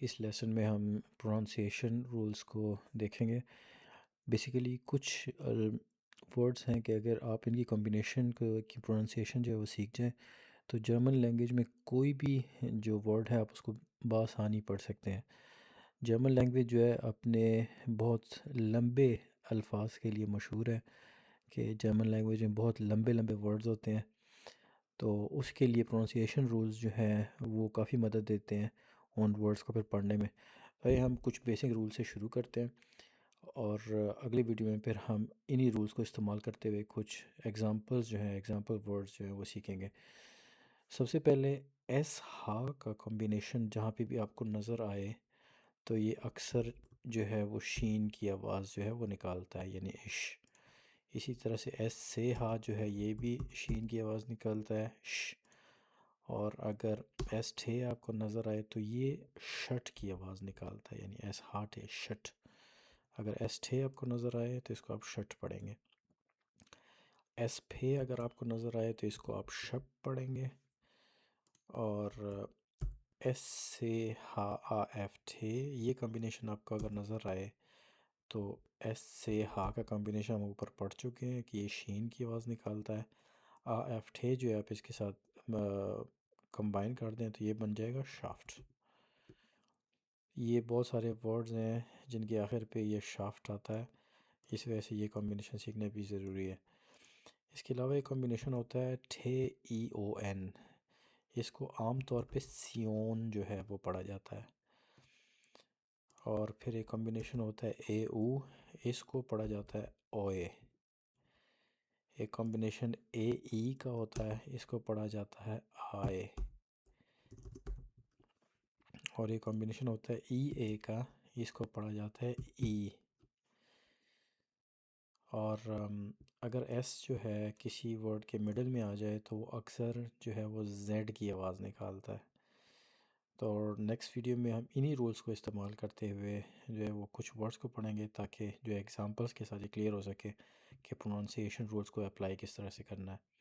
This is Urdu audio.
اس لیسن میں ہم پروننسیشن رولز کو دیکھیں گے۔ بیسیکلی کچھ ورڈز ہیں کہ اگر آپ ان کی کمبینیشن کی پروننسیشن جو ہے وہ سیکھ جائیں تو جرمن لینگویج میں کوئی بھی جو ورڈ ہے آپ اس کو بآسانی پڑھ سکتے ہیں۔ جرمن لینگویج جو ہے اپنے بہت لمبے الفاظ کے لیے مشہور ہے، کہ جرمن لینگویج میں بہت لمبے لمبے ورڈز ہوتے ہیں، تو اس کے لیے پروننسیشن رولز جو ہیں وہ کافی مدد دیتے ہیں ان ورڈز کو پھر پڑھنے میں۔ آئے ہم کچھ بیسک رول سے شروع کرتے ہیں، اور اگلی ویڈیو میں پھر ہم انہی رولز کو استعمال کرتے ہوئے کچھ ایگزامپلز جو ہیں، ایگزامپل ورڈز جو ہیں وہ سیکھیں گے۔ سب سے پہلے ایس ہا کا کمبینیشن جہاں پہ بھی آپ کو نظر آئے تو یہ اکثر جو ہے وہ شین کی آواز جو ہے وہ نکالتا ہے، یعنی اش۔ اسی طرح سے ایس سے ہا جو ہے یہ بھی شین کی آواز نکالتا ہے، ش۔ اور اگر ایس ٹھے آپ کو نظر آئے تو یہ شٹ کی آواز نکالتا ہے، یعنی ایس ہاٹ ہے، شٹ۔ اگر ایس ٹھے آپ کو نظر آئے تو اس کو آپ شٹ پڑھیں گے۔ ایس پھے اگر آپ کو نظر آئے تو اس کو آپ شپ پڑھیں گے۔ اور ایس سے ہا آ ایف ٹھے یہ کمبینیشن آپ کو اگر نظر آئے تو ایس سے ہا کا کمبینیشن ہم اوپر پڑھ چکے ہیں کہ یہ شین کی آواز نکالتا ہے۔ آ ایف ٹھے جو ہے آپ اس کے ساتھ کمبائن کر دیں تو یہ بن جائے گا شافٹ۔ یہ بہت سارے ورڈز ہیں جن کے آخر پہ یہ شافٹ آتا ہے، اس وجہ سے یہ کمبینیشن سیکھنا بھی ضروری ہے۔ اس کے علاوہ ایک کمبینیشن ہوتا ہے ٹھے ای او این، اس کو عام طور پہ سیون جو ہے وہ پڑھا جاتا ہے۔ اور پھر ایک کمبینیشن ہوتا ہے اے او، اس کو پڑھا جاتا ہے اوئے۔ ایک کمبینیشن اے ای کا ہوتا ہے، اس کو پڑھا جاتا ہے آئے۔ اور ایک کمبینیشن ہوتا ہے ای اے کا، اس کو پڑھا جاتا ہے ای۔ اور اگر ایس جو ہے کسی ورڈ کے مڈل میں آ جائے تو وہ اکثر جو ہے وہ زیڈ کی آواز نکالتا ہے۔ تو نیکسٹ ویڈیو میں ہم انہی رولز کو استعمال کرتے ہوئے جو ہے وہ کچھ ورڈز کو پڑھیں گے تاکہ جو ایگزامپلس کے ساتھ یہ کلیئر ہو سکے کہ پروننسیشن رولز کو اپلائی کس طرح سے کرنا ہے۔